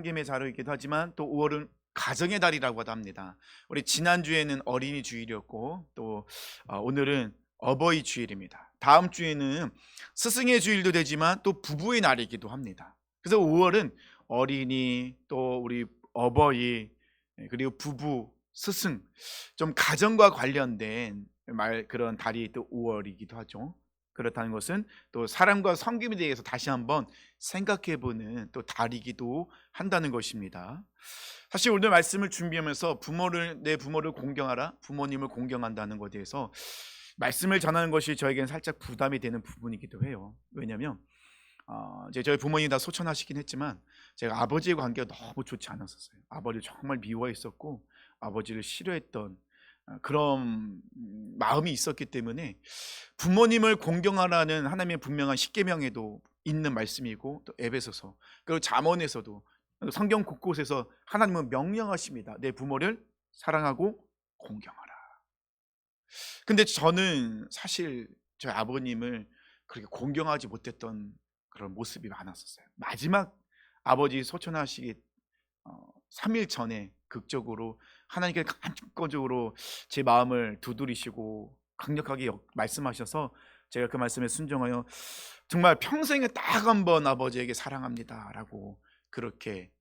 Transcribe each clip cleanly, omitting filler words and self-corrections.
김의 자료이기도 하지만 또 5월은 가정의 달이라고도 합니다. 우리 지난주에는 어린이 주일이었고 또 오늘은 어버이 주일입니다. 다음 주에는 스승의 주일도 되지만 또 부부의 날이기도 합니다. 그래서 5월은 어린이 또 우리 어버이 그리고 부부 스승 좀 가정과 관련된 그런 달이 또 5월이기도 하죠. 그렇다는 것은 또 사랑과 섬김에 대해서 다시 한번 생각해보는 또 달이기도 한다는 것입니다. 사실 오늘 말씀을 준비하면서 내 부모를 공경하라, 부모님을 공경한다는 것에 대해서 말씀을 전하는 것이 저에겐 살짝 부담이 되는 부분이기도 해요. 왜냐하면 이제 저희 부모님이 다 소천하시긴 했지만 제가 아버지의 관계가 너무 좋지 않았었어요. 아버지를 정말 미워했었고 아버지를 싫어했던 그런 마음이 있었기 때문에 부모님을 공경하라는 하나님의 분명한 십계명에도 있는 말씀이고 또 에베소서 그리고 잠언에서도 성경 곳곳에서 하나님은 명령하십니다. 내 부모를 사랑하고 공경하라. 근데 저는 사실 저희 아버님을 그렇게 공경하지 못했던 그런 모습이 많았었어요. 마지막 아버지 소천하시기 3일 전에 극적으로 하나님께 간접적으로 제 마음을 두드리시고 강력하게 말씀하셔서 제가 그 말씀에 순종하여 정말 평생에 딱 한 번 아버지에게 사랑합니다라고 그렇게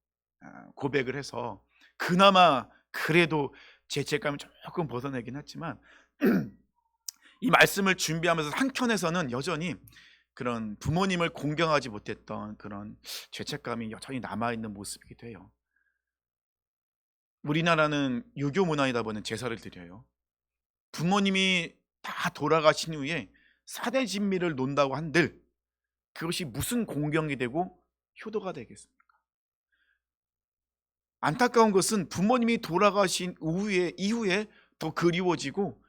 고백을 해서 그나마 그래도 죄책감을 조금 벗어내긴 했지만 이 말씀을 준비하면서 한켠에서는 여전히 그런 부모님을 공경하지 못했던 그런 죄책감이 여전히 남아있는 모습이기도 해요. 우리나라는 유교 문화이다 보니 제사를 드려요. 부모님이 다 돌아가신 후에 사내 진미를 논다고 한들 그것이 무슨 공경이 되고 효도가 되겠습니까? 안타까운 것은 부모님이 돌아가신 이후에 더 그리워지고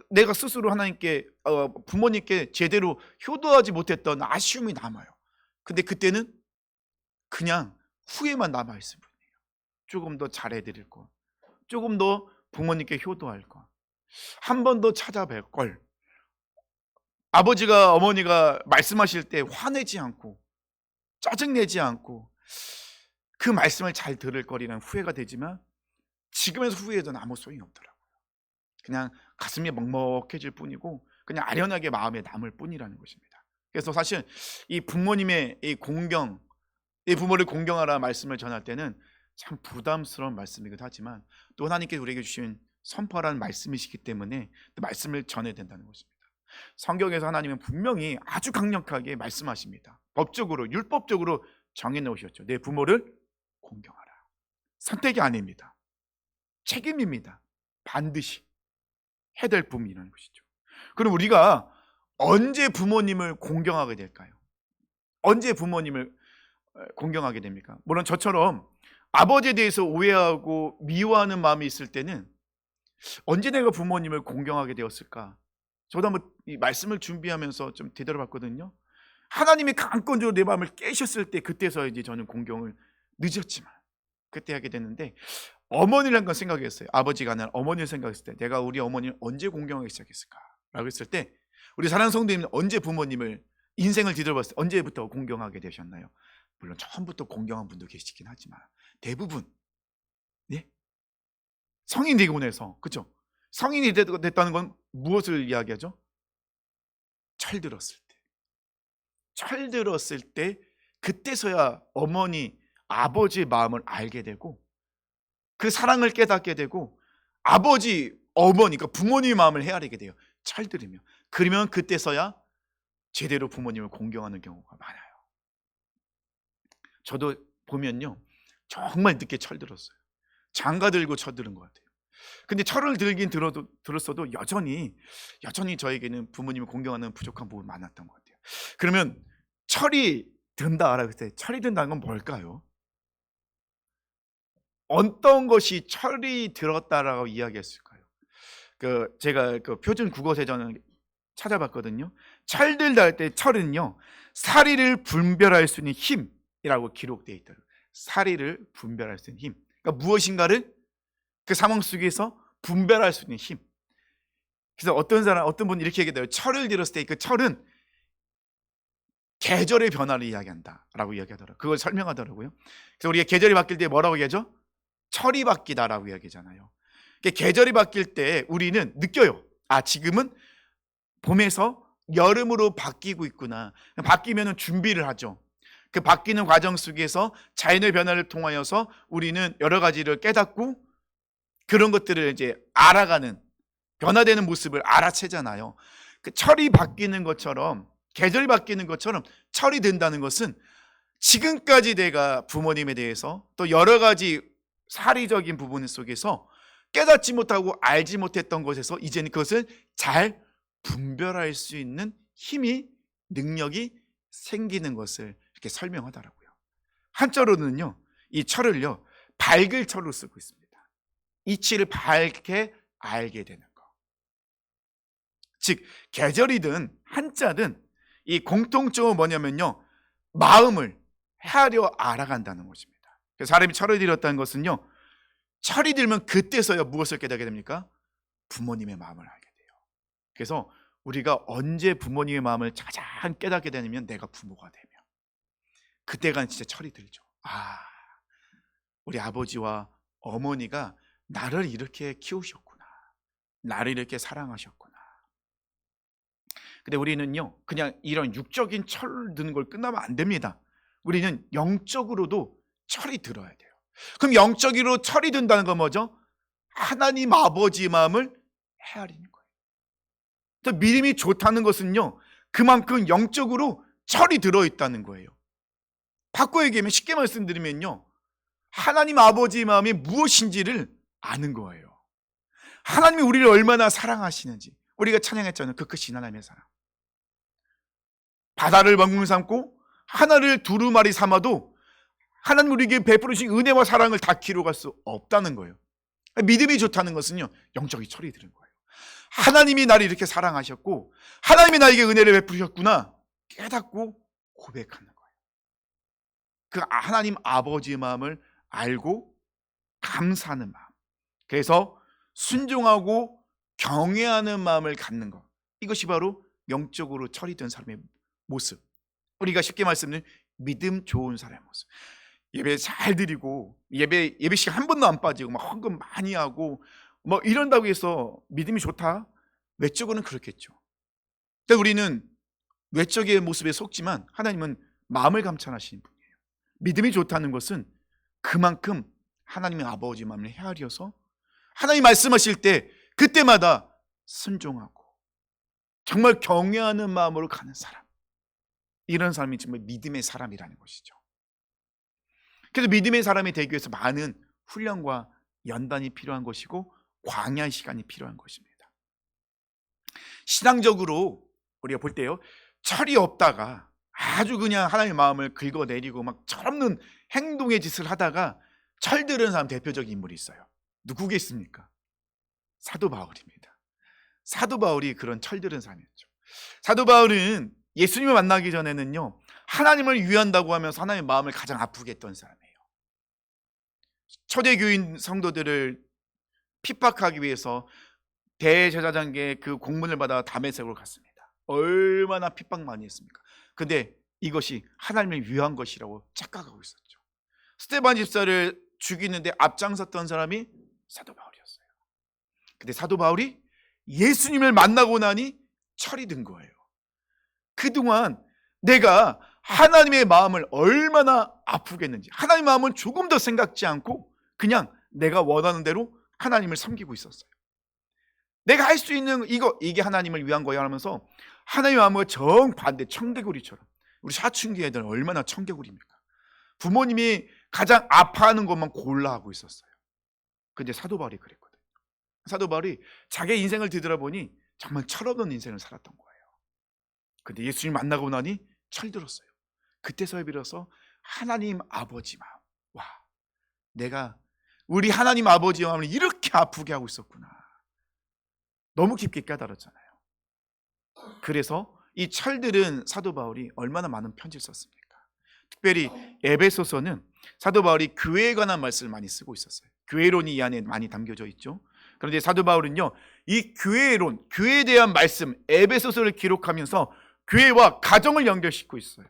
내가 스스로 하나님께 부모님께 제대로 효도하지 못했던 아쉬움이 남아요. 근데 그때는 그냥 후회만 남아있을 뿐이에요. 조금 더 잘해드릴 거, 조금 더 부모님께 효도할 거, 한 번 더 찾아뵐 걸. 아버지가 어머니가 말씀하실 때 화내지 않고 짜증내지 않고 그 말씀을 잘 들을 거리라는 후회가 되지만 지금에서 후회해도 아무 소용이 없더라고요. 그냥 가슴이 먹먹해질 뿐이고 그냥 아련하게 마음에 남을 뿐이라는 것입니다. 그래서 사실 이 부모님의 이 공경, 이 부모를 공경하라 말씀을 전할 때는 참 부담스러운 말씀이기도 하지만 또 하나님께서 우리에게 주신 선포라는 말씀이시기 때문에 또 말씀을 전해야 된다는 것입니다. 성경에서 하나님은 분명히 아주 강력하게 말씀하십니다. 법적으로 율법적으로 정해놓으셨죠. 내 부모를 공경하라. 선택이 아닙니다. 책임입니다. 반드시 해야 될 부분이라는 것이죠. 그럼 우리가 언제 부모님을 공경하게 될까요? 언제 부모님을 공경하게 됩니까? 물론 저처럼 아버지에 대해서 오해하고 미워하는 마음이 있을 때는 언제 내가 부모님을 공경하게 되었을까? 저도 한번 이 말씀을 준비하면서 좀 되돌아봤거든요. 하나님이 강권적으로 내 마음을 깨셨을 때 그때서 이제 저는 공경을 늦었지만 그때 하게 됐는데 어머니라는 건 생각했어요. 아버지가 아니라 어머니를 생각했을 때 내가 우리 어머니를 언제 공경하기 시작했을까? 라고 했을 때 우리 사랑하는 성도님은 언제 부모님을 인생을 뒤돌아봤을 때 언제부터 공경하게 되셨나요? 물론 처음부터 공경한 분도 계시긴 하지만 대부분 성인이 되고 나서 그렇죠? 성인이 됐다는 건 무엇을 이야기하죠? 철들었을 때. 철들었을 때 그때서야 어머니, 아버지의 마음을 알게 되고 그 사랑을 깨닫게 되고 아버지, 어머니, 그러니까 부모님의 마음을 헤아리게 돼요. 철들으면. 그러면 그때서야 제대로 부모님을 공경하는 경우가 많아요. 저도 보면요. 정말 늦게 철들었어요. 장가 들고 철들은 것 같아요. 근데 철을 들긴 들었어도 여전히 저에게는 부모님을 공경하는 부족한 부분이 많았던 것 같아요. 그러면 철이 든다라고 했을 때 철이 든다는 건 뭘까요? 어떤 것이 철이 들었다라고 이야기했을까요? 제가 표준 국어 세전을 찾아봤거든요. 철들다 할 때 철은요 사리를 분별할 수 있는 힘이라고 기록되어 있더라고요. 사리를 분별할 수 있는 힘. 그러니까 무엇인가를 그 상황 속에서 분별할 수 있는 힘. 그래서 어떤 분이 이렇게 얘기해요. 철을 들었을 때 그 철은 계절의 변화를 이야기한다라고 이야기하더라고요. 그걸 설명하더라고요. 그래서 우리가 계절이 바뀔 때 뭐라고 얘기하죠? 철이 바뀌다라고 이야기하잖아요. 계절이 바뀔 때 우리는 느껴요. 아, 지금은 봄에서 여름으로 바뀌고 있구나. 바뀌면 준비를 하죠. 그 바뀌는 과정 속에서 자연의 변화를 통하여서 우리는 여러 가지를 깨닫고 그런 것들을 이제 알아가는, 변화되는 모습을 알아채잖아요. 그 철이 바뀌는 것처럼, 계절이 바뀌는 것처럼 철이 든다는 것은 지금까지 내가 부모님에 대해서 또 여러 가지 사리적인 부분 속에서 깨닫지 못하고 알지 못했던 것에서 이제는 그것을 잘 분별할 수 있는 힘이, 능력이 생기는 것을 이렇게 설명하더라고요. 한자로는요, 이 철을요, 밝을 철로 쓰고 있습니다. 이치를 밝게 알게 되는 것. 즉, 계절이든 한자든 이 공통점은 뭐냐면요, 마음을 헤아려 알아간다는 것입니다. 그래서 사람이 철을 들였다는 것은요, 철이 들면 그때서야 무엇을 깨닫게 됩니까? 부모님의 마음을 알게 돼요. 그래서 우리가 언제 부모님의 마음을 가장 깨닫게 되냐면 내가 부모가 되면, 그때가 진짜 철이 들죠. 아, 우리 아버지와 어머니가 나를 이렇게 키우셨구나, 나를 이렇게 사랑하셨구나. 근데 우리는요, 그냥 이런 육적인 철 드는 걸 끝나면 안 됩니다. 우리는 영적으로도 철이 들어야 돼요. 그럼 영적으로 철이 든다는 건 뭐죠? 하나님 아버지 마음을 헤아리는 거예요. 또 믿음이 좋다는 것은요, 그만큼 영적으로 철이 들어있다는 거예요. 바꿔 얘기하면, 쉽게 말씀드리면요, 하나님 아버지 마음이 무엇인지를 아는 거예요. 하나님이 우리를 얼마나 사랑하시는지. 우리가 찬양했잖아요. 그 크신 하나님의 사랑. 바다를 먹물 삼고 하나를 두루마리 삼아도 하나님 우리에게 베푸르신 은혜와 사랑을 다 기록할 수 없다는 거예요. 믿음이 좋다는 것은요, 영적인 철이 드는 거예요. 하나님이 나를 이렇게 사랑하셨고 하나님이 나에게 은혜를 베푸셨구나 깨닫고 고백하는 거예요. 그 하나님 아버지의 마음을 알고 감사하는 마음, 그래서 순종하고 경외하는 마음을 갖는 것, 이것이 바로 영적으로 철이 든 사람의 모습. 우리가 쉽게 말씀드리면 믿음 좋은 사람의 모습. 예배 잘 드리고 예배 시간 한 번도 안 빠지고 막 헌금 많이 하고 뭐 이런다고 해서 믿음이 좋다? 외적으로는 그렇겠죠. 근데 우리는 외적의 모습에 속지만 하나님은 마음을 감찰하시는 분이에요. 믿음이 좋다는 것은 그만큼 하나님의 아버지 마음을 헤아려서 하나님 말씀하실 때 그때마다 순종하고 정말 경외하는 마음으로 가는 사람, 이런 사람이 정말 믿음의 사람이라는 것이죠. 그래서 믿음의 사람이 되기 위해서 많은 훈련과 연단이 필요한 것이고 광야의 시간이 필요한 것입니다. 신앙적으로 우리가 볼 때요, 철이 없다가 아주 그냥 하나님의 마음을 긁어내리고 막 철없는 행동의 짓을 하다가 철들은 사람 대표적인 인물이 있어요. 누구겠습니까? 사도 바울입니다. 사도 바울이 그런 철들은 사람이었죠. 사도 바울은 예수님을 만나기 전에는요, 하나님을 위한다고 하면서 하나님의 마음을 가장 아프게 했던 사람이에요. 초대교인 성도들을 핍박하기 위해서 대제사장의 그 공문을 받아 다메섹으로 갔습니다. 얼마나 핍박 많이 했습니까? 근데 이것이 하나님을 위한 것이라고 착각하고 있었죠. 스데반 집사를 죽이는데 앞장섰던 사람이 사도 바울이었어요. 근데 사도 바울이 예수님을 만나고 나니 철이 든 거예요. 그동안 내가 하나님의 마음을 얼마나 아프겠는지, 하나님의 마음은 조금 더 생각지 않고 그냥 내가 원하는 대로 하나님을 섬기고 있었어요. 내가 할 수 있는 이게 하나님을 위한 거야 하면서 하나님의 마음과 정반대, 청개구리처럼. 우리 사춘기 애들은 얼마나 청개구리입니까? 부모님이 가장 아파하는 것만 골라하고 있었어요. 근데 사도 바울이 그랬거든요. 사도 바울이 자기 인생을 뒤돌아보니 정말 철없는 인생을 살았던 거예요. 근데 예수님 만나고 나니 철들었어요. 그때서야 비로소 하나님 아버지 마음, 와, 내가 우리 하나님 아버지 마음을 이렇게 아프게 하고 있었구나, 너무 깊게 깨달았잖아요. 그래서 이 철들은 사도 바울이 얼마나 많은 편지를 썼습니까? 특별히 에베소서는 사도 바울이 교회에 관한 말씀을 많이 쓰고 있었어요. 교회론이 이 안에 많이 담겨져 있죠. 그런데 사도 바울은요, 이 교회론, 교회에 대한 말씀, 에베소서를 기록하면서 교회와 가정을 연결시키고 있어요.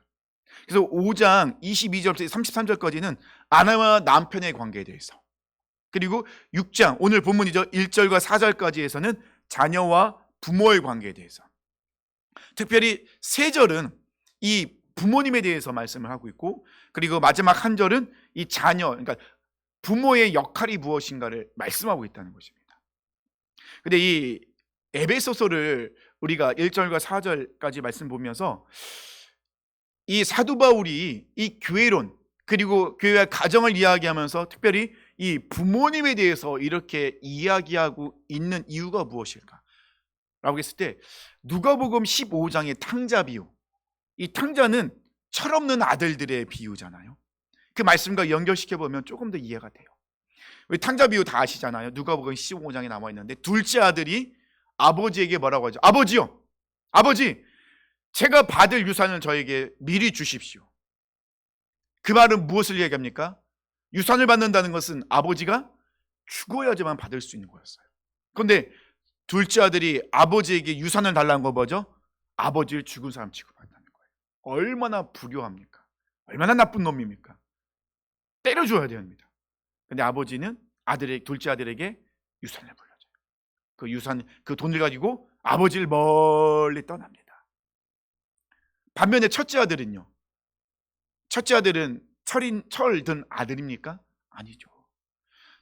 그래서 5장 22절부터 33절까지는 아내와 남편의 관계에 대해서, 그리고 6장 오늘 본문이죠, 1절과 4절까지에서는 자녀와 부모의 관계에 대해서, 특별히 3절은 이 부모님에 대해서 말씀을 하고 있고, 그리고 마지막 한 절은 이 자녀, 그러니까 부모의 역할이 무엇인가를 말씀하고 있다는 것입니다. 근데 이 에베소서를 우리가 1절과 4절까지 말씀 보면서 이 사도 바울이 이 교회론, 그리고 교회와 가정을 이야기하면서 특별히 이 부모님에 대해서 이렇게 이야기하고 있는 이유가 무엇일까? 라고 했을 때 누가복음 15장의 탕자 비유, 이 탕자는 철없는 아들들의 비유잖아요. 그 말씀과 연결시켜 보면 조금 더 이해가 돼요. 우리 탕자 비유 다 아시잖아요. 누가복음 15장에 나와 있는데 둘째 아들이 아버지에게 뭐라고 하죠? 아버지요, 아버지, 제가 받을 유산을 저에게 미리 주십시오. 그 말은 무엇을 얘기합니까? 유산을 받는다는 것은 아버지가 죽어야지만 받을 수 있는 거였어요. 그런데 둘째 아들이 아버지에게 유산을 달라는 거 뭐죠? 아버지를 죽은 사람 취급한다는 거예요. 얼마나 불효합니까? 얼마나 나쁜 놈입니까? 때려줘야 됩니다. 근데 아버지는 둘째 아들에게 유산을 물려줘요. 그 유산, 그 돈을 가지고 아버지를 멀리 떠납니다. 반면에 첫째 아들은 철든 아들입니까? 아니죠.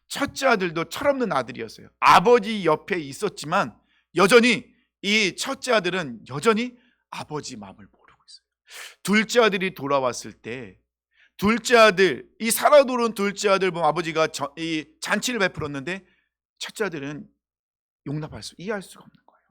첫째 아들도 철없는 아들이었어요. 아버지 옆에 있었지만 여전히 이 첫째 아들은 여전히 아버지 마음을 모르고 있어요. 둘째 아들이 돌아왔을 때 둘째 아들, 이 살아 돌아온 둘째 아들 보면 아버지가 이 잔치를 베풀었는데 첫째 아들은 이해할 수가 없는 거예요.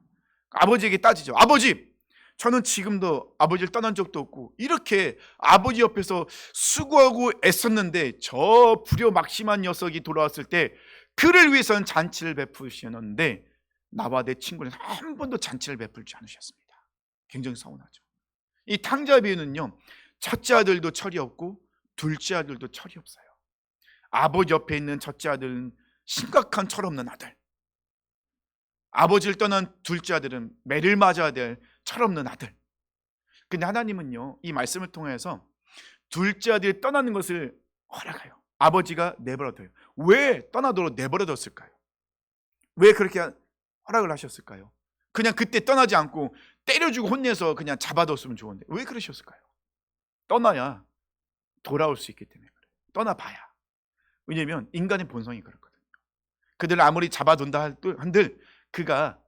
아버지에게 따지죠. 아버지, 저는 지금도 아버지를 떠난 적도 없고 이렇게 아버지 옆에서 수고하고 애썼는데 저 불효막심한 녀석이 돌아왔을 때 그를 위해서는 잔치를 베푸셨는데 나와 내 친구는 한 번도 잔치를 베풀지 않으셨습니다. 굉장히 서운하죠. 이 탕자 비유는요, 첫째 아들도 철이 없고 둘째 아들도 철이 없어요. 아버지 옆에 있는 첫째 아들은 심각한 철없는 아들, 아버지를 떠난 둘째 아들은 매를 맞아야 될 철없는 아들. 근데 하나님은요, 이 말씀을 통해서 둘째 아들이 떠나는 것을 허락해요. 아버지가 내버려둬요. 왜 떠나도록 내버려뒀을까요? 왜 그렇게 허락을 하셨을까요? 그냥 그때 떠나지 않고 때려주고 혼내서 그냥 잡아뒀으면 좋은데 왜 그러셨을까요? 떠나야 돌아올 수 있기 때문에 그래요. 떠나봐야. 왜냐하면 인간의 본성이 그렇거든요. 그들을 아무리 잡아둔다 한들 그가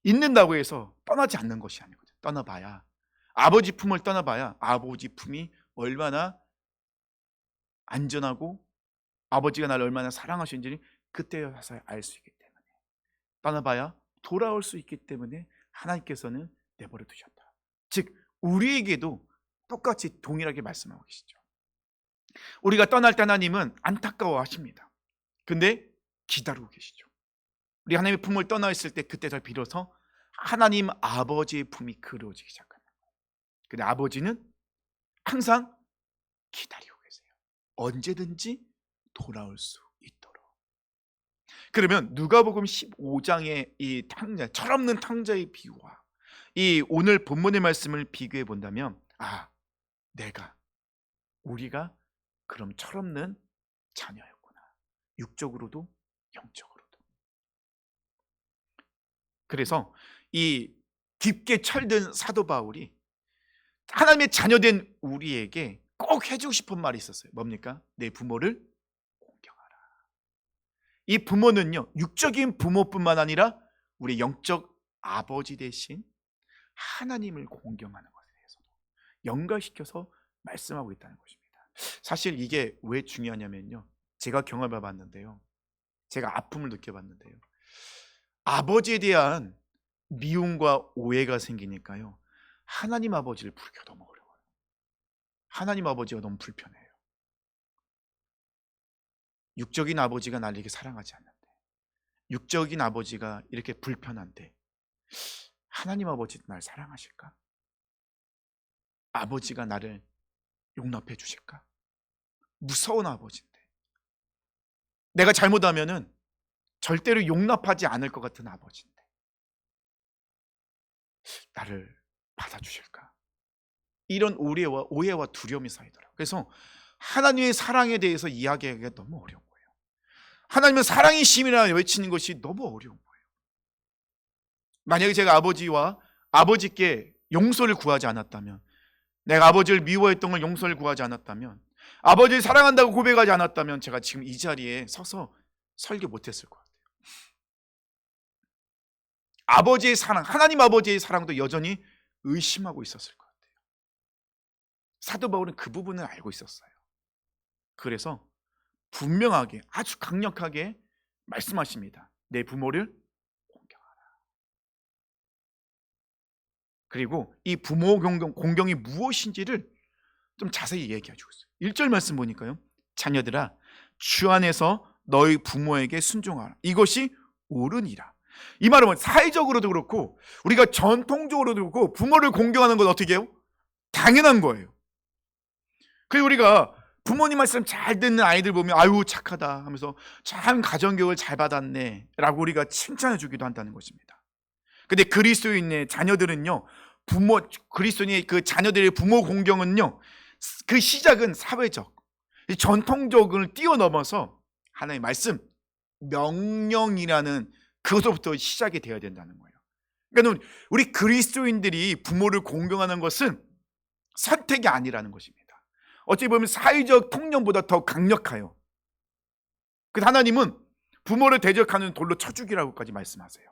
있는다고 해서 떠나지 않는 것이 아니거든요. 떠나봐야, 아버지 품을 떠나봐야 아버지 품이 얼마나 안전하고 아버지가 나를 얼마나 사랑하시는지 그때 와서 알 수 있기 때문에, 떠나봐야 돌아올 수 있기 때문에 하나님께서는 내버려 두셨다. 즉 우리에게도 똑같이 동일하게 말씀하고 계시죠. 우리가 떠날 때 하나님은 안타까워하십니다. 근데 기다리고 계시죠. 우리 하나님의 품을 떠나 있을 때 그때를 비로소 하나님 아버지의 품이 그려지기 시작합니다. 근데 아버지는 항상 기다리고 계세요. 언제든지 돌아올 수 있도록. 그러면 누가복음 15장의 이 탕자, 철없는 탕자의 비유와 이 오늘 본문의 말씀을 비교해 본다면, 우리가 그럼 철없는 자녀였구나. 육적으로도 영적으로도. 그래서 이 깊게 철든 사도 바울이 하나님의 자녀된 우리에게 꼭 해주고 싶은 말이 있었어요. 뭡니까? 내 부모를 공경하라. 이 부모는요, 육적인 부모뿐만 아니라 우리 영적 아버지 대신 하나님을 공경하는 것에 대해서도 연결시켜서 말씀하고 있다는 것입니다. 사실 이게 왜 중요하냐면요, 제가 경험해 봤는데요, 제가 아픔을 느껴봤는데요, 아버지에 대한 미움과 오해가 생기니까요, 하나님 아버지를 부르기가 너무 어려워요. 하나님 아버지가 너무 불편해요. 육적인 아버지가 나를 이렇게 사랑하지 않는데, 육적인 아버지가 이렇게 불편한데 하나님 아버지도 날 사랑하실까? 아버지가 나를 용납해 주실까? 무서운 아버지인데, 내가 잘못하면은 절대로 용납하지 않을 것 같은 아버지인데 나를 받아주실까? 이런 오해와 두려움이 쌓이더라고요. 그래서 하나님의 사랑에 대해서 이야기하기가 너무 어려운 거예요. 하나님은 사랑이심이라 외치는 것이 너무 어려운 거예요. 만약에 제가 아버지께 용서를 구하지 않았다면, 내가 아버지를 미워했던 걸 용서를 구하지 않았다면, 아버지를 사랑한다고 고백하지 않았다면 제가 지금 이 자리에 서서 설교 못했을 것 같아요. 아버지의 사랑, 하나님 아버지의 사랑도 여전히 의심하고 있었을 것 같아요. 사도 바울은 그 부분을 알고 있었어요. 그래서 분명하게, 아주 강력하게 말씀하십니다. 내 부모를 공경하라. 그리고 이 부모 공경이 무엇인지를 좀 자세히 얘기해 주고 있어요. 1절 말씀 보니까요, 자녀들아 주 안에서 너희 부모에게 순종하라. 이것이 옳으니라. 이 말은 사회적으로도 그렇고 우리가 전통적으로도 그렇고 부모를 공경하는 건 어떻게 해요? 당연한 거예요. 그리고 우리가 부모님 말씀 잘 듣는 아이들 보면 아유 착하다 하면서 참 가정교육을 잘 받았네 라고 우리가 칭찬해 주기도 한다는 것입니다. 근데 그리스도인의 자녀들은요, 그리스도인의 그 자녀들의 부모 공경은요, 그 시작은 사회적, 전통적을 뛰어넘어서 하나님의 말씀, 명령이라는 그것부터 시작이 되어야 된다는 거예요. 그러니까 우리 그리스도인들이 부모를 공경하는 것은 선택이 아니라는 것입니다. 어찌 보면 사회적 통념보다 더 강력해요. 그래서 하나님은 부모를 대적하는 돌로 쳐 죽이라고까지 말씀하세요.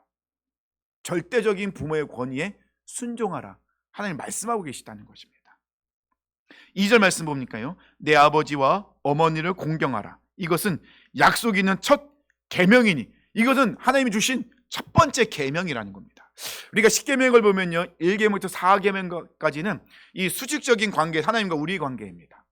절대적인 부모의 권위에 순종하라. 하나님 말씀하고 계시다는 것입니다. 2절 말씀 보니까요, 내 아버지와 어머니를 공경하라. 이것은 약속 있는 첫 계명이니, 이것은 하나님이 주신 첫 번째 계명이라는 겁니다. 우리가 10계명을 보면요, 1계명부터 4계명까지는 이 수직적인 관계, 하나님과 우리의 관계입니다.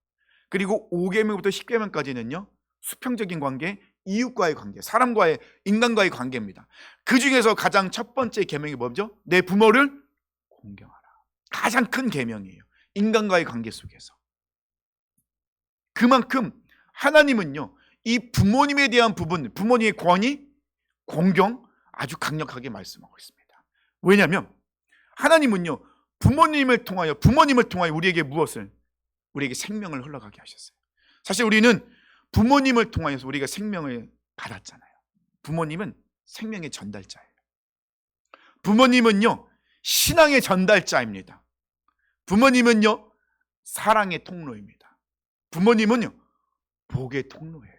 그리고 5계명부터 10계명까지는요, 수평적인 관계, 이웃과의 관계, 사람과의, 인간과의 관계입니다. 그 중에서 가장 첫 번째 계명이 뭐죠? 내 부모를 공경하라. 가장 큰 계명이에요. 인간과의 관계 속에서. 그만큼 하나님은요, 이 부모님에 대한 부분, 부모님의 권위, 공경 아주 강력하게 말씀하고 있습니다. 왜냐하면 하나님은요, 부모님을 통하여 우리에게 무엇을? 우리에게 생명을 흘러가게 하셨어요. 사실 우리는 부모님을 통하여서 우리가 생명을 받았잖아요. 부모님은 생명의 전달자예요. 부모님은요, 신앙의 전달자입니다. 부모님은요, 사랑의 통로입니다. 부모님은요, 복의 통로예요.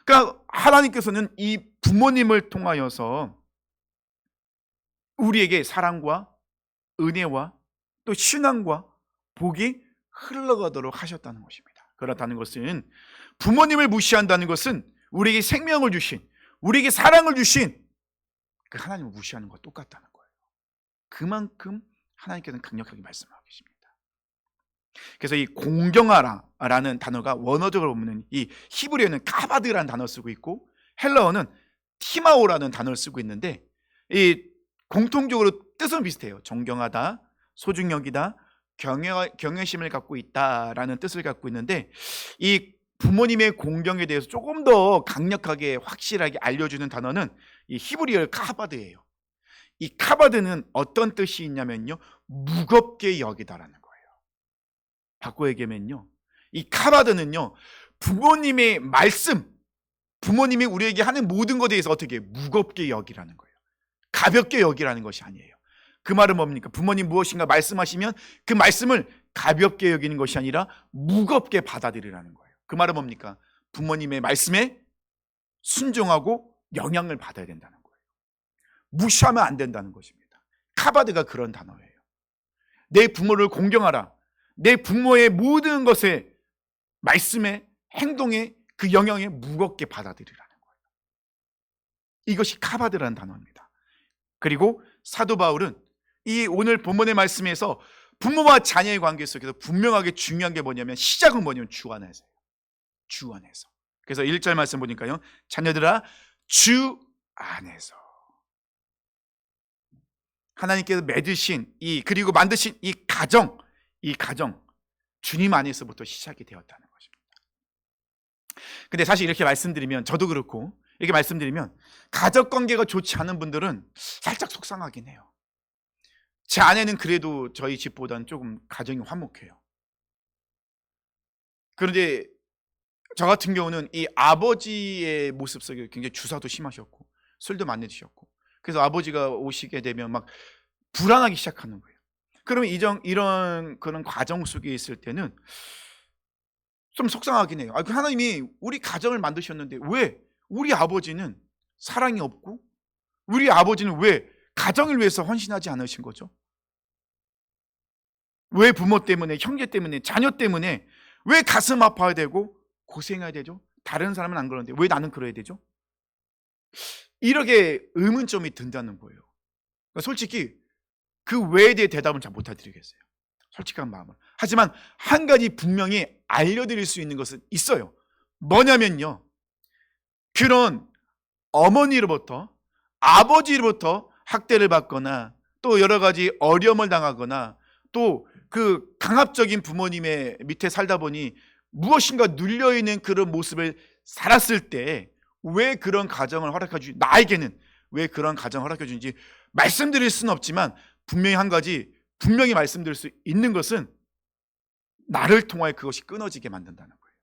그러니까 하나님께서는 이 부모님을 통하여서 우리에게 사랑과 은혜와 또 신앙과 복이 흘러가도록 하셨다는 것입니다. 그렇다는 것은 부모님을 무시한다는 것은 우리에게 생명을 주신, 우리에게 사랑을 주신 그 하나님을 무시하는 것과 똑같다는 거예요. 그만큼 하나님께서는 강력하게 말씀하고 계십니다. 그래서 이 공경하라라는 단어가 원어적으로 보면 이 히브리어는 카바드라는 단어를 쓰고 있고 헬라어는 티마오라는 단어를 쓰고 있는데, 이 공통적으로 뜻은 비슷해요. 존경하다, 소중히 여기다, 경외심을 갖고 있다라는 뜻을 갖고 있는데, 이 부모님의 공경에 대해서 조금 더 강력하게 확실하게 알려주는 단어는 이 히브리어 카바드예요. 이 카바드는 어떤 뜻이 있냐면요, 무겁게 여기다라는 거예요. 바꿔 얘기하면요, 이 카바드는요, 부모님의 말씀, 부모님이 우리에게 하는 모든 것에 대해서 어떻게 무겁게 여기라는 거예요. 가볍게 여기라는 것이 아니에요. 그 말은 뭡니까? 부모님 무엇인가 말씀하시면 그 말씀을 가볍게 여기는 것이 아니라 무겁게 받아들이라는 거예요. 그 말은 뭡니까? 부모님의 말씀에 순종하고 영향을 받아야 된다는 거예요. 무시하면 안 된다는 것입니다. 카바드가 그런 단어예요. 내 부모를 공경하라. 내 부모의 모든 것에, 말씀에, 행동에, 그 영향에 무겁게 받아들이라는 거예요. 이것이 카바드라는 단어입니다. 그리고 사도 바울은 이 오늘 본문의 말씀에서 부모와 자녀의 관계 속에서 분명하게 중요한 게 뭐냐면, 시작은 뭐냐면 주 안에서예요. 주 안에서. 그래서 1절 말씀 보니까요, 자녀들아 주 안에서. 하나님께서 맺으신 그리고 만드신 이 가정 주님 안에서부터 시작이 되었다는 것입니다. 근데 사실 이렇게 말씀드리면, 저도 그렇고 이렇게 말씀드리면 가족 관계가 좋지 않은 분들은 살짝 속상하긴 해요. 제 아내는 그래도 저희 집보다는 조금 가정이 화목해요. 그런데 저 같은 경우는 이 아버지의 모습 속에 굉장히 주사도 심하셨고 술도 많이 드셨고, 그래서 아버지가 오시게 되면 막 불안하기 시작하는 거예요. 그러면 이런 그런 과정 속에 있을 때는 좀 속상하긴 해요. 그 하나님이 우리 가정을 만드셨는데 왜 우리 아버지는 사랑이 없고, 우리 아버지는 왜 가정을 위해서 헌신하지 않으신 거죠? 왜 부모 때문에, 형제 때문에, 자녀 때문에 왜 가슴 아파야 되고 고생해야 되죠? 다른 사람은 안 그러는데 왜 나는 그래야 되죠? 이렇게 의문점이 든다는 거예요. 그러니까 솔직히 그 외에 대해 대답은 잘 못해드리겠어요. 솔직한 마음을. 하지만 한 가지 분명히 알려드릴 수 있는 것은 있어요. 뭐냐면요, 그런 어머니로부터, 아버지로부터 학대를 받거나 또 여러 가지 어려움을 당하거나 또 그 강압적인 부모님의 밑에 살다 보니 무엇인가 눌려있는 그런 모습을 살았을 때 왜 그런 가정을 허락해 주지, 나에게는 왜 그런 가정을 허락해 주는지 말씀드릴 수는 없지만 분명히 한 가지 분명히 말씀드릴 수 있는 것은 나를 통하여 그것이 끊어지게 만든다는 거예요.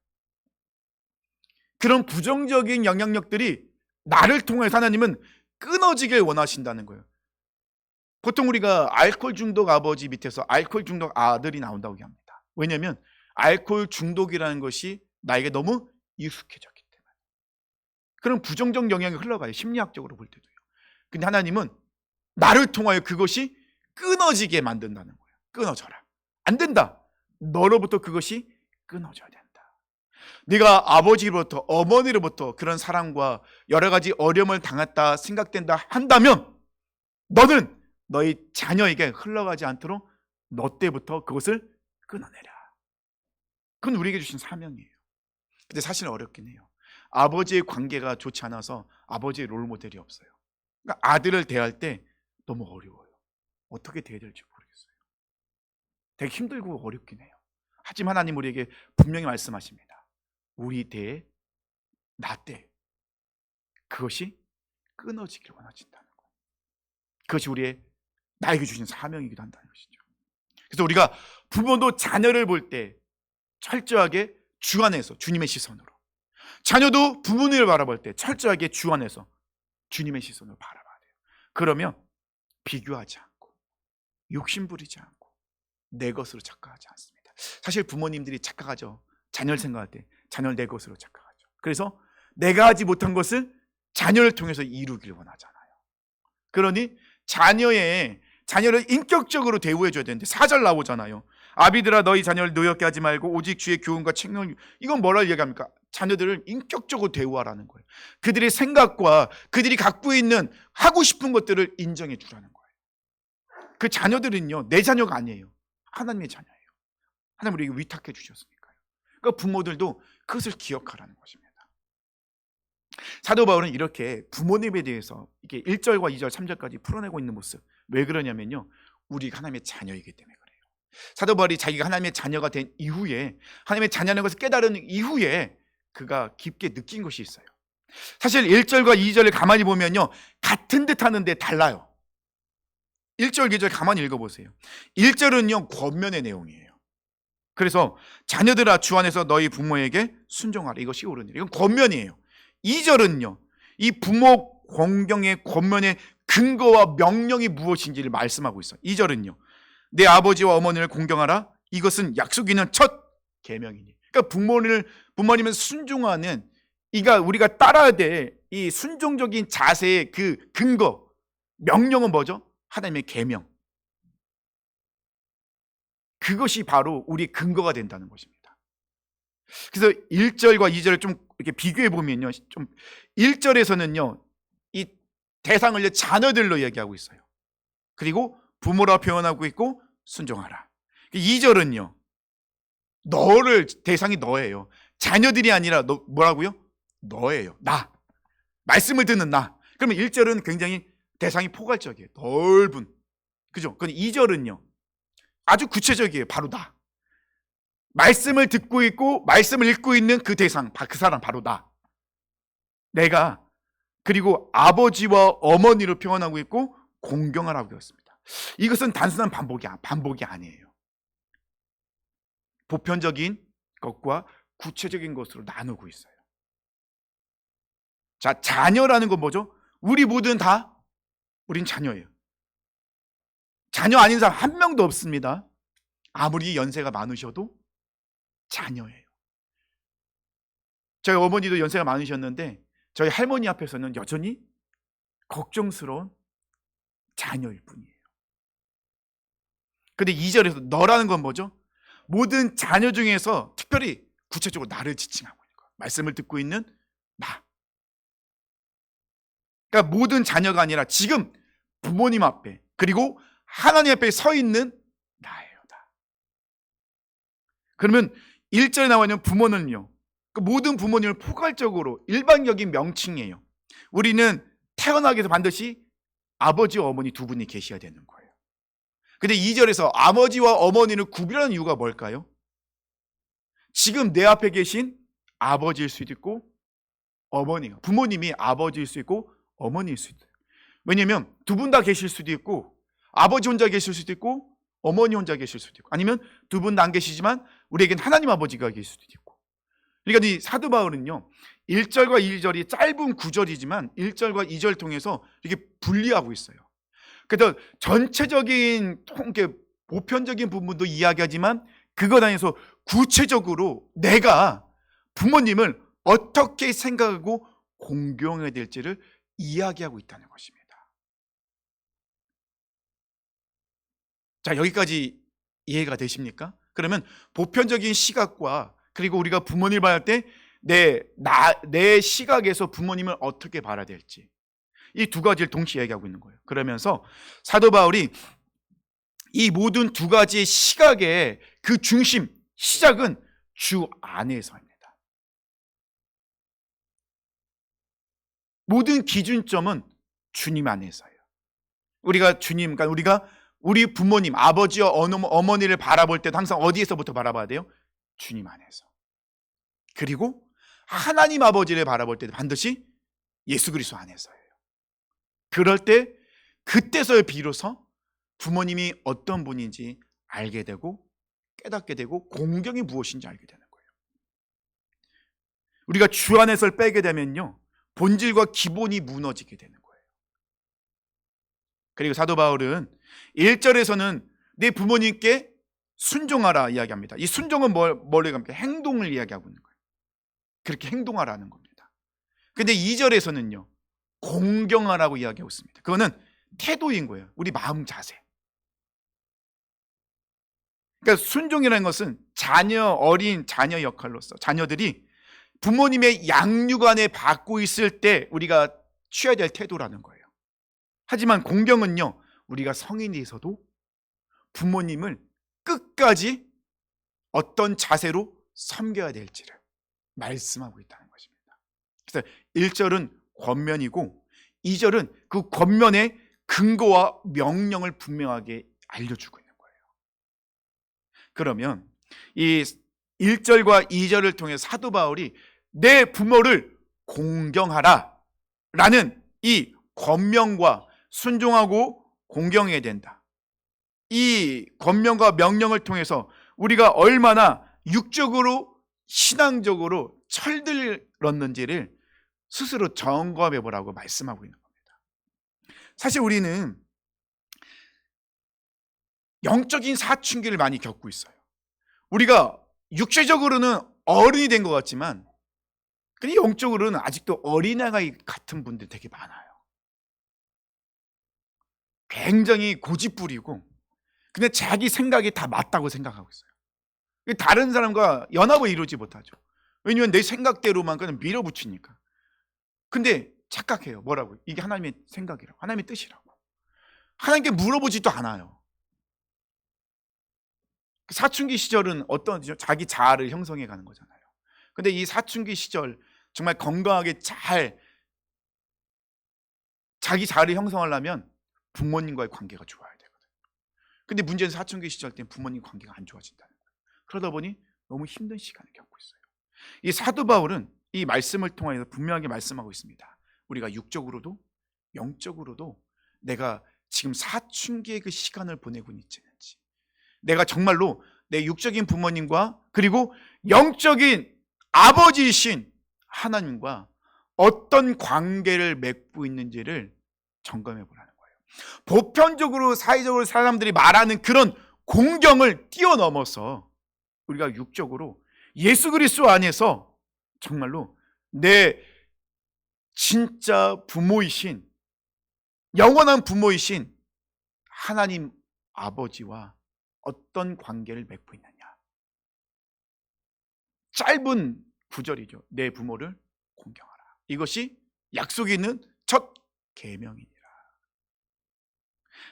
그런 부정적인 영향력들이 나를 통해서 하나님은 끊어지길 원하신다는 거예요. 보통 우리가 알코올 중독 아버지 밑에서 알코올 중독 아들이 나온다고 합니다. 왜냐하면 알코올 중독이라는 것이 나에게 너무 익숙해졌기 때문에 그런 부정적 영향이 흘러가요. 심리학적으로 볼 때도요. 근데 하나님은 나를 통하여 그것이 끊어지게 만든다는 거예요. 끊어져라. 안 된다. 너로부터 그것이 끊어져야 된다. 네가 아버지로부터, 어머니로부터 그런 사랑과 여러 가지 어려움을 당했다 생각된다 한다면 너는 너희 자녀에게 흘러가지 않도록 너 때부터 그것을 끊어내라. 그건 우리에게 주신 사명이에요. 근데 사실은 어렵긴 해요. 아버지의 관계가 좋지 않아서 아버지의 롤모델이 없어요. 그러니까 아들을 대할 때 너무 어려워요. 어떻게 대해야 될지 모르겠어요. 되게 힘들고 어렵긴 해요. 하지만 하나님 우리에게 분명히 말씀하십니다. 우리 때에, 나 때 그것이 끊어지길 원하신다는 거예요. 그것이 우리의 나에게 주신 사명이기도 한다는 것이죠. 그래서 우리가 부모도 자녀를 볼 때 철저하게 주 안에서 주님의 시선으로, 자녀도 부모님을 바라볼 때 철저하게 주 안에서 주님의 시선으로 바라봐야 돼요. 그러면 비교하지 않고 욕심 부리지 않고 내 것으로 착각하지 않습니다. 사실 부모님들이 착각하죠. 자녀를 생각할 때 자녀를 내 것으로 착각하죠. 그래서 내가 하지 못한 것을 자녀를 통해서 이루기를 원하잖아요. 그러니 자녀를 인격적으로 대우해 줘야 되는데 4절 나오잖아요. 아비들아 너희 자녀를 노엽게 하지 말고 오직 주의 교훈과 책망. 이건 뭐라 얘기합니까? 자녀들을 인격적으로 대우하라는 거예요. 그들의 생각과 그들이 갖고 있는 하고 싶은 것들을 인정해 주라는 거예요. 그 자녀들은요 내 자녀가 아니에요. 하나님의 자녀예요. 하나님 우리에게 위탁해 주셨으니까요. 그러니까 부모들도 그것을 기억하라는 것입니다. 사도 바울은 이렇게 부모님에 대해서 이렇게 1절과 2절, 3절까지 풀어내고 있는 모습. 왜 그러냐면요, 우리가 하나님의 자녀이기 때문에 그래요. 사도 바울이 자기가 하나님의 자녀가 된 이후에, 하나님의 자녀라는 것을 깨달은 이후에 그가 깊게 느낀 것이 있어요. 사실 1절과 2절을 가만히 보면요 같은 듯 하는데 달라요. 1절, 2절 가만히 읽어보세요. 1절은요 권면의 내용이에요. 그래서 자녀들아 주 안에서 너희 부모에게 순종하라. 이것이 옳은 일. 이건 권면이에요. 2절은요 이 부모 공경의 권면의 근거와 명령이 무엇인지를 말씀하고 있어요. 2절은요 내 아버지와 어머니를 공경하라. 이것은 약속 있는 첫 계명이니. 그러니까 부모님은 순종하는, 이가 우리가 따라야 될 이 순종적인 자세의 그 근거, 명령은 뭐죠? 하나님의 계명. 그것이 바로 우리의 근거가 된다는 것입니다. 그래서 1절과 2절을 좀 이렇게 비교해 보면요, 좀 1절에서는요 이 대상을 자녀들로 얘기하고 있어요. 그리고 부모라 표현하고 있고 순종하라. 2절은요 너를, 대상이 너예요. 자녀들이 아니라 뭐라고요? 너예요. 나. 말씀을 듣는 나. 그러면 1절은 굉장히 대상이 포괄적이에요. 넓은. 그죠? 근데 2절은요 아주 구체적이에요. 바로 나. 말씀을 듣고 있고 말씀을 읽고 있는 그 대상, 그 사람 바로 나. 내가. 그리고 아버지와 어머니로 표현하고 있고 공경하라고 했습니다. 이것은 단순한 반복이 아니에요. 보편적인 것과 구체적인 것으로 나누고 있어요. 자, 자녀라는 건 뭐죠? 우리 모두는 다 우린 자녀예요. 자녀 아닌 사람 한 명도 없습니다. 아무리 연세가 많으셔도 자녀예요. 저희 어머니도 연세가 많으셨는데 저희 할머니 앞에서는 여전히 걱정스러운 자녀일 뿐이에요. 근데 2절에서 너라는 건 뭐죠? 모든 자녀 중에서 특별히 구체적으로 나를 지칭하고 있는 거예요. 말씀을 듣고 있는 나. 그러니까 모든 자녀가 아니라 지금 부모님 앞에 그리고 하나님 앞에 서 있는 나예요. 나. 그러면 1절에 나와 있는 부모는요, 그 모든 부모님을 포괄적으로 일반적인 명칭이에요. 우리는 태어나기 위해서 반드시 아버지와 어머니 두 분이 계셔야 되는 거예요. 근데 2절에서 아버지와 어머니를 구별하는 이유가 뭘까요? 지금 내 앞에 계신 아버지일 수도 있고 어머니가, 부모님이 아버지일 수 있고 어머니일 수도 있어요. 왜냐면 두 분 다 계실 수도 있고 아버지 혼자 계실 수도 있고 어머니 혼자 계실 수도 있고 아니면 두 분 다 안 계시지만 우리에겐 하나님 아버지가 계실 수도 있고. 그러니까 이 사도 바울은요 1절과 2절이 짧은 구절이지만 1절과 2절 통해서 이렇게 분리하고 있어요. 그래서 전체적인 보편적인 부분도 이야기하지만 그것 안에서 구체적으로 내가 부모님을 어떻게 생각하고 공경해야 될지를 이야기하고 있다는 것입니다. 자, 여기까지 이해가 되십니까? 그러면 보편적인 시각과 그리고 우리가 부모님을 바랄 때 내 시각에서 부모님을 어떻게 바라야 될지 이 두 가지를 동시에 얘기하고 있는 거예요. 그러면서 사도 바울이 이 모든 두 가지의 시각의 그 중심, 시작은 주 안에서입니다. 모든 기준점은 주님 안에서예요. 우리가 주님, 그러니까 우리 부모님, 아버지와 어머니를 바라볼 때도 항상 어디에서부터 바라봐야 돼요? 주님 안에서. 그리고 하나님 아버지를 바라볼 때도 반드시 예수 그리스도 안에서예요. 그럴 때 그때서야 비로소 부모님이 어떤 분인지 알게 되고 깨닫게 되고 공경이 무엇인지 알게 되는 거예요. 우리가 주 안에서를 빼게 되면요 본질과 기본이 무너지게 되는 거예요. 그리고 사도 바울은 1절에서는 내 부모님께 순종하라 이야기합니다. 이 순종은 뭘 얘기합니까? 행동을 이야기하고 있는 거예요. 그렇게 행동하라는 겁니다. 근데 2절에서는요 공경하라고 이야기하고 있습니다. 그거는 태도인 거예요. 우리 마음 자세. 그러니까 순종이라는 것은 어린 자녀 역할로서 자녀들이 부모님의 양육 안에 받고 있을 때 우리가 취해야 될 태도라는 거예요. 하지만 공경은요 우리가 성인이 있어도 부모님을 끝까지 어떤 자세로 섬겨야 될지를 말씀하고 있다는 것입니다. 그래서 1절은 권면이고 2절은 그 권면의 근거와 명령을 분명하게 알려주고 있는 거예요. 그러면 이 1절과 2절을 통해 사도 바울이 내 부모를 공경하라 라는 이 권명과 순종하고 공경해야 된다. 이 권명과 명령을 통해서 우리가 얼마나 육적으로 신앙적으로 철들었는지를 스스로 점검해 보라고 말씀하고 있는 겁니다. 사실 우리는 영적인 사춘기를 많이 겪고 있어요. 우리가 육체적으로는 어른이 된 것 같지만 근데 영적으로는 아직도 어린아이 같은 분들 되게 많아요. 굉장히 고집부리고 근데 자기 생각이 다 맞다고 생각하고 있어요. 다른 사람과 연합을 이루지 못하죠. 왜냐하면 내 생각대로만 그냥 밀어붙이니까. 근데 착각해요. 뭐라고? 이게 하나님의 생각이라고, 하나님의 뜻이라고. 하나님께 물어보지도 않아요. 사춘기 시절은 자기 자아를 형성해 가는 거잖아요. 근데 이 사춘기 시절 정말 건강하게 잘 자기 자아를 형성하려면 부모님과의 관계가 좋아야 되거든요. 근데 문제는 사춘기 시절 때는 부모님 관계가 안 좋아진다는 거예요. 그러다 보니 너무 힘든 시간을 겪고 있어요. 이 사도 바울은 이 말씀을 통해서 분명하게 말씀하고 있습니다. 우리가 육적으로도 영적으로도 내가 지금 사춘기의 그 시간을 보내고 있는지, 내가 정말로 내 육적인 부모님과 그리고 영적인 아버지이신 하나님과 어떤 관계를 맺고 있는지를 점검해 보라는 거예요. 보편적으로 사회적으로 사람들이 말하는 그런 공경을 뛰어넘어서 우리가 육적으로 예수 그리스도 안에서 정말로 내 진짜 부모이신, 영원한 부모이신 하나님 아버지와 어떤 관계를 맺고 있느냐. 짧은 구절이죠. 내 부모를 공경하라. 이것이 약속이 있는 첫 계명이니라.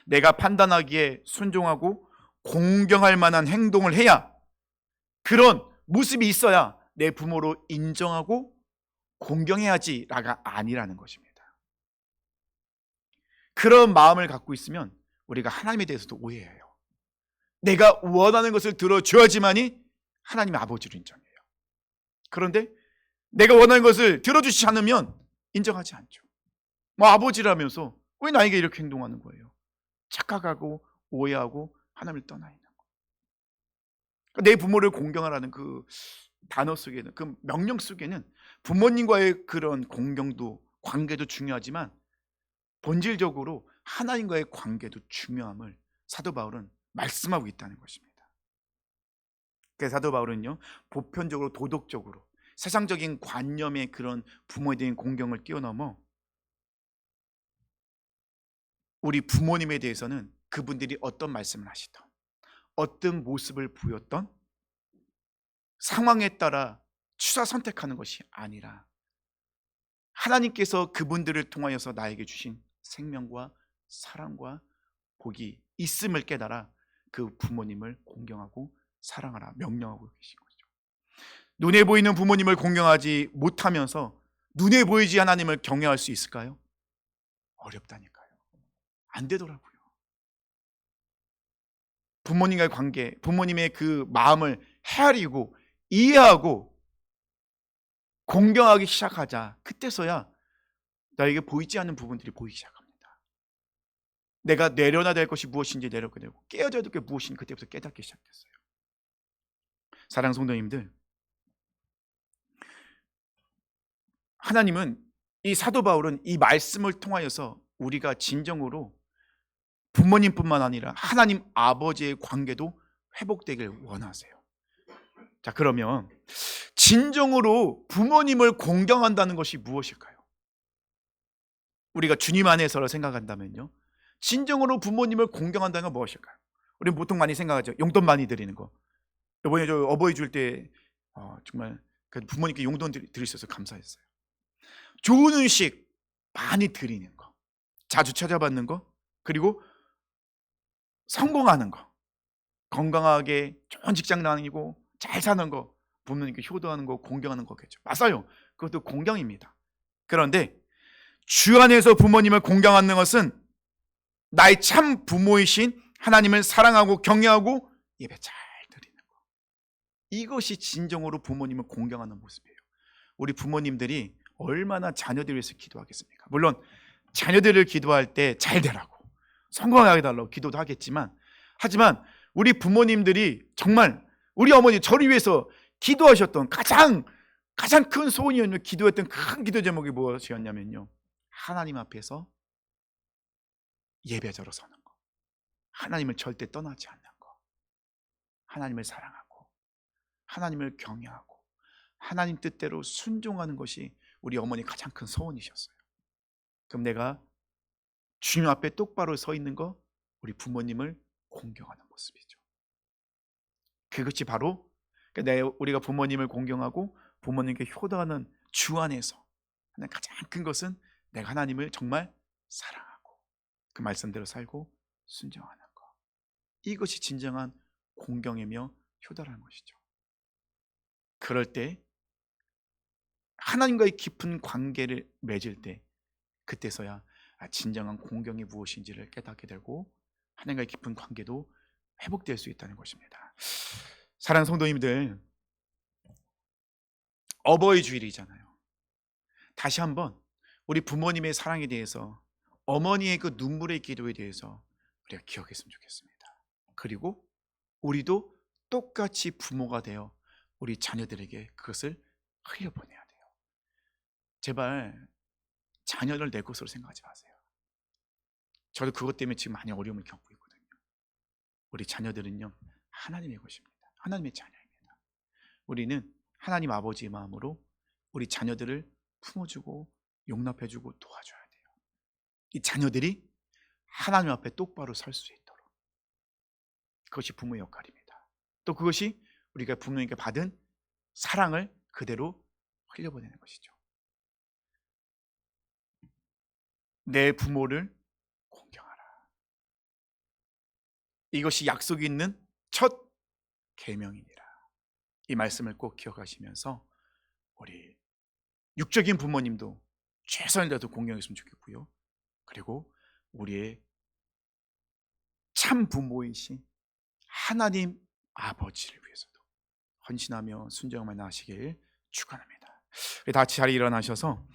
내가 판단하기에 순종하고 공경할 만한 행동을 해야, 그런 모습이 있어야 내 부모로 인정하고 공경해야지라가 아니라는 것입니다. 그런 마음을 갖고 있으면 우리가 하나님에 대해서도 오해해요. 내가 원하는 것을 들어줘야지만이 하나님의 아버지로 인정해요. 그런데 내가 원하는 것을 들어주지 않으면 인정하지 않죠. 뭐 아버지라면서 왜 나에게 이렇게 행동하는 거예요? 착각하고 오해하고 하나님을 떠나 있는 거. 내 부모를 공경하라는 그 단어 속에는, 그 명령 속에는 부모님과의 그런 공경도 관계도 중요하지만 본질적으로 하나님과의 관계도 중요함을 사도 바울은 말씀하고 있다는 것입니다. 그래서 사도 바울은요, 보편적으로 도덕적으로 세상적인 관념의 그런 부모에 대한 공경을 뛰어넘어 우리 부모님에 대해서는 그분들이 어떤 말씀을 하시던, 어떤 모습을 보였던 상황에 따라 취사 선택하는 것이 아니라 하나님께서 그분들을 통하여서 나에게 주신 생명과 사랑과 복이 있음을 깨달아 그 부모님을 공경하고 사랑하라 명령하고 계신 거죠. 눈에 보이는 부모님을 공경하지 못하면서 눈에 보이지 하나님을 경외할 수 있을까요? 어렵다니까요. 안 되더라고요. 부모님과의 관계, 부모님의 그 마음을 헤아리고 이해하고 공경하기 시작하자, 그때서야 나에게 보이지 않는 부분들이 보이기 시작합니다. 내가 내려놔야 될 것이 무엇인지 내려놓게 되고 깨어져야 될 게 무엇인지 그때부터 깨닫기 시작했어요. 사랑하는 성도님들, 하나님은, 이 사도 바울은 이 말씀을 통하여서 우리가 진정으로 부모님뿐만 아니라 하나님 아버지의 관계도 회복되길 원하세요. 자, 그러면 진정으로 부모님을 공경한다는 것이 무엇일까요? 우리가 주님 안에서를 생각한다면요, 진정으로 부모님을 공경한다는 건 무엇일까요? 우리는 보통 많이 생각하죠. 용돈 많이 드리는 거. 이번에 저 어버이 줄 때 정말 부모님께 용돈 드리셔서 감사했어요. 좋은 음식 많이 드리는 거, 자주 찾아받는 거, 그리고 성공하는 거, 건강하게 좋은 직장 다니고 잘 사는 거, 부모님께 효도하는 거, 공경하는 거겠죠. 맞아요. 그것도 공경입니다. 그런데 주 안에서 부모님을 공경하는 것은 나의 참 부모이신 하나님을 사랑하고 경외하고 예배 잘 드리는 거. 이것이 진정으로 부모님을 공경하는 모습이에요. 우리 부모님들이 얼마나 자녀들을 위해서 기도하겠습니까? 물론 자녀들을 기도할 때 잘 되라고, 성공하게 달라고 기도도 하겠지만, 하지만 우리 부모님들이 정말 우리 어머니 저를 위해서 기도하셨던 가장 큰 소원이었는데, 기도했던 큰 기도 제목이 무엇이었냐면요, 하나님 앞에서 예배자로 서는 거, 하나님을 절대 떠나지 않는 거, 하나님을 사랑하고 하나님을 경외하고 하나님 뜻대로 순종하는 것이 우리 어머니 가장 큰 소원이셨어요. 그럼 내가 주님 앞에 똑바로 서 있는 거, 우리 부모님을 공경하는 모습이죠. 그것이 바로 우리가 부모님을 공경하고 부모님께 효도하는 주 안에서 하는 가장 큰 것은 내가 하나님을 정말 사랑하고 그 말씀대로 살고 순종하는 것. 이것이 진정한 공경이며 효도라는 것이죠. 그럴 때 하나님과의 깊은 관계를 맺을 때, 그때서야 진정한 공경이 무엇인지를 깨닫게 되고 하나님과의 깊은 관계도 회복될 수 있다는 것입니다. 사랑하는 성도님들, 어버이 주일이잖아요. 다시 한번 우리 부모님의 사랑에 대해서 어머니의 그 눈물의 기도에 대해서 우리가 기억했으면 좋겠습니다. 그리고 우리도 똑같이 부모가 되어 우리 자녀들에게 그것을 흘려보내야 돼요. 제발 자녀를 내 것으로 생각하지 마세요. 저도 그것 때문에 지금 많이 어려움을 겪고 있거든요. 우리 자녀들은요, 하나님의 것입니다. 하나님의 자녀입니다. 우리는 하나님 아버지의 마음으로 우리 자녀들을 품어주고 용납해주고 도와줘야 돼요. 이 자녀들이 하나님 앞에 똑바로 설 수 있도록. 그것이 부모의 역할입니다. 또 그것이 우리가 부모님께 받은 사랑을 그대로 흘려보내는 것이죠. 내 부모를 공경하라. 이것이 약속이 있는 첫 계명이니라. 이 말씀을 꼭 기억하시면서 우리 육적인 부모님도 최선을 다해서 공경했으면 좋겠고요. 그리고 우리의 참 부모이신 하나님 아버지를 위해서도 헌신하며 순종만 하시길 축원합니다. 다 같이 자리에 일어나셔서